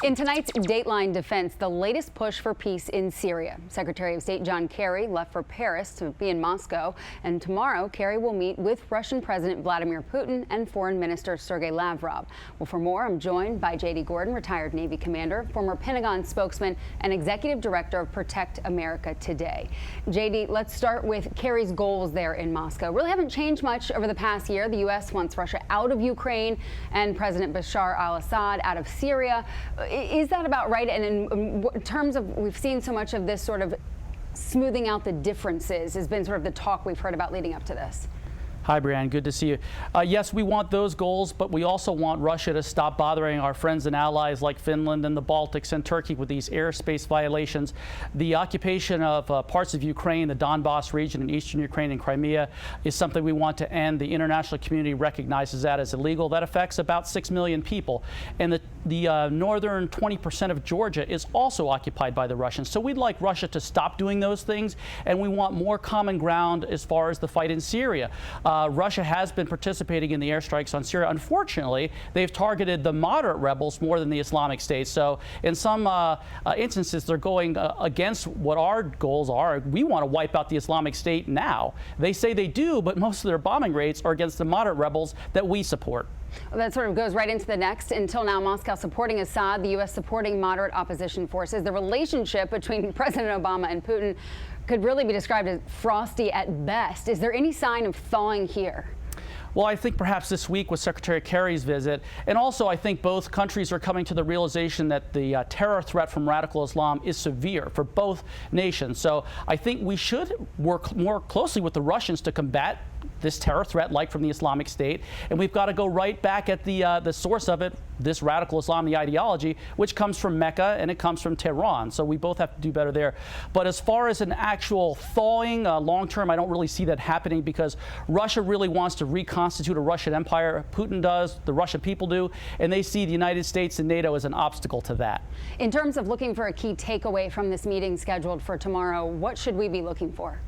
In tonight's Dateline Defense, the latest push for peace in Syria. Secretary of State John Kerry left for Paris to be in Moscow, and tomorrow Kerry will meet with Russian President Vladimir Putin and Foreign Minister Sergey Lavrov. Well, for more, I'm joined by J.D. Gordon, retired Navy commander, former Pentagon spokesman, and executive director of Protect America Today. J.D., let's start with Kerry's goals there in Moscow. Really haven't changed much over the past year. The U.S. wants Russia out of Ukraine and President Bashar al-Assad out of Syria. Is that about right? And in terms of, we've seen so much of this sort of smoothing out the differences has been sort of the talk we've heard about leading up to this. Hi, Brianne. Good to see you. Yes, we want those goals, but we also want Russia to stop bothering our friends and allies like Finland and the Baltics and Turkey with these airspace violations. The occupation of parts of Ukraine, the Donbass region in eastern Ukraine and Crimea, is something we want to end. The international community recognizes that as illegal. That affects about 6 million people. And the northern 20% of Georgia is also occupied by the Russians. So we'd like Russia to stop doing those things, and we want more common ground as far as the fight in Syria. Russia has been participating in the airstrikes on Syria. Unfortunately, they've targeted the moderate rebels more than the Islamic State. So in some instances, they're going against what our goals are. We want to wipe out the Islamic State now. They say they do, but most of their bombing rates are against the moderate rebels that we support. Well, that sort of goes right into the next. Until now, Moscow supporting Assad, the U.S. supporting moderate opposition forces. The relationship between President Obama and Putin could really be described as frosty at best. Is there any sign of thawing here? Well, I think perhaps this week with Secretary Kerry's visit, and also I think both countries are coming to the realization that the terror threat from radical Islam is severe for both nations. So I think we should work more closely with the Russians to combat this terror threat like from the Islamic State. And we've got to go right back at the source of it, this radical Islam, the ideology, which comes from Mecca and it comes from Tehran. So we both have to do better there. But as far as an actual thawing long term, I don't really see that happening because Russia really wants to reconstitute a Russian empire. Putin does, the Russian people do, and they see the United States and NATO as an obstacle to that. In terms of looking for a key takeaway from this meeting scheduled for tomorrow, what should we be looking for?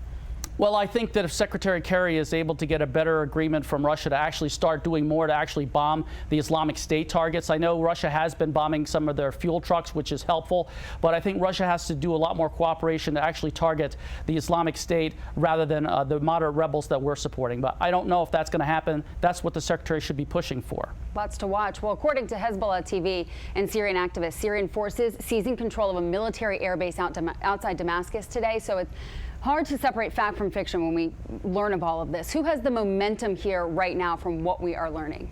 Well, I think that if Secretary Kerry is able to get a better agreement from Russia to actually start doing more to actually bomb the Islamic State targets. I know Russia has been bombing some of their fuel trucks, which is helpful, but I think Russia has to do a lot more cooperation to actually target the Islamic State rather than the moderate rebels that we're supporting. But I don't know if that's going to happen. That's what the Secretary should be pushing for. Lots to watch. Well, according to Hezbollah TV and Syrian activists, Syrian forces seizing control of a military airbase outside Damascus today. So it's hard to separate fact from fiction when we learn of all of this. Who has the momentum here right now from what we are learning?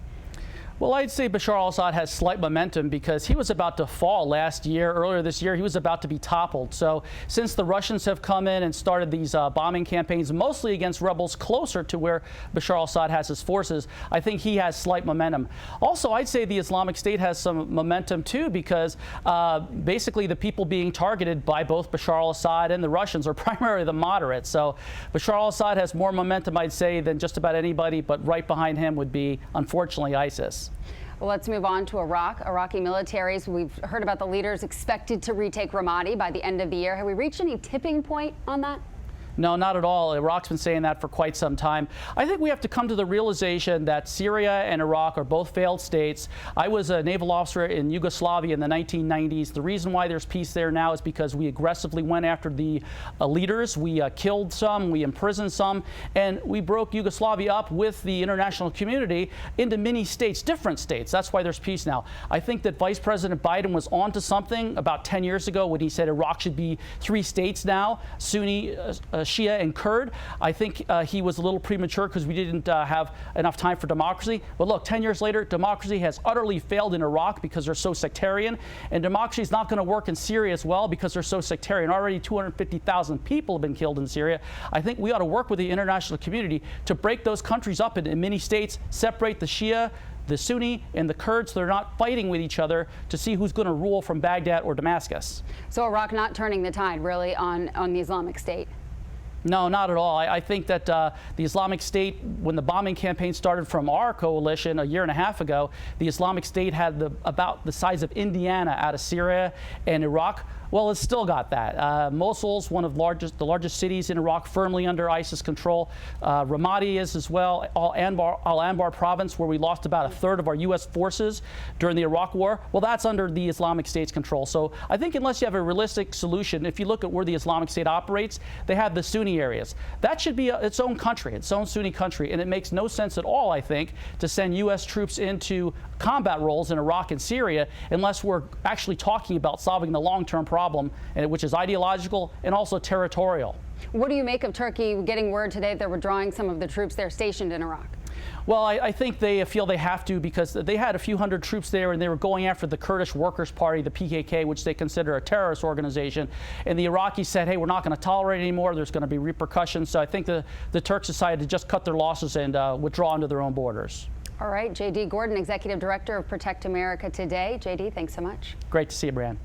Well, I'd say Bashar al-Assad has slight momentum because he was about to fall last year. Earlier this year, he was about to be toppled. So since the Russians have come in and started these bombing campaigns, mostly against rebels closer to where Bashar al-Assad has his forces, I think he has slight momentum. Also, I'd say the Islamic State has some momentum, too, because basically the people being targeted by both Bashar al-Assad and the Russians are primarily the moderates. So Bashar al-Assad has more momentum, I'd say, than just about anybody, but right behind him would be, unfortunately, ISIS. Well, let's move on to Iraq. Iraqi militaries, we've heard about the leaders expected to retake Ramadi by the end of the year. Have we reached any tipping point on that? No, not at all. Iraq's been saying that for quite some time. I think we have to come to the realization that Syria and Iraq are both failed states. I was a naval officer in Yugoslavia in the 1990s. The reason why there's peace there now is because we aggressively went after the leaders. We killed some, we imprisoned some, and we broke Yugoslavia up with the international community into mini states, different states. That's why there's peace now. I think that Vice President Biden was onto something about 10 years ago when he said Iraq should be 3 states now, Sunni, Shia and Kurd. I think he was a little premature because we didn't have enough time for democracy. But look, 10 years later, democracy has utterly failed in Iraq because they're so sectarian. And democracy is not going to work in Syria as well because they're so sectarian. Already 250,000 people have been killed in Syria. I think we ought to work with the international community to break those countries up into many states, separate the Shia, the Sunni, and the Kurds so they're not fighting with each other to see who's going to rule from Baghdad or Damascus. So Iraq not turning the tide, really, on the Islamic State? No, not at all. I think that the Islamic State, when the bombing campaign started from our coalition a year and a half ago, the Islamic State had about the size of Indiana out of Syria and Iraq. Well, it's still got that. Mosul's one of the largest cities in Iraq, firmly under ISIS control. Ramadi is as well. Al-Anbar province, where we lost about a third of our U.S. forces during the Iraq War. Well, that's under the Islamic State's control. So I think unless you have a realistic solution, if you look at where the Islamic State operates, they have the Sunni areas. That should be its own country, its own Sunni country. And it makes no sense at all, I think, to send U.S. troops into combat roles in Iraq and Syria unless we're actually talking about solving the long-term problem, which is ideological and also territorial. What do you make of Turkey getting word today they're withdrawing some of the troops they're stationed in Iraq? Well, I think they feel they have to because they had a few hundred troops there and they were going after the Kurdish Workers' Party, the PKK, which they consider a terrorist organization. And the Iraqis said, hey, we're not going to tolerate it anymore. There's going to be repercussions. So I think the Turks decided to just cut their losses and withdraw into their own borders. All right. J.D. Gordon, Executive Director of Protect America Today. J.D., thanks so much. Great to see you, Brian.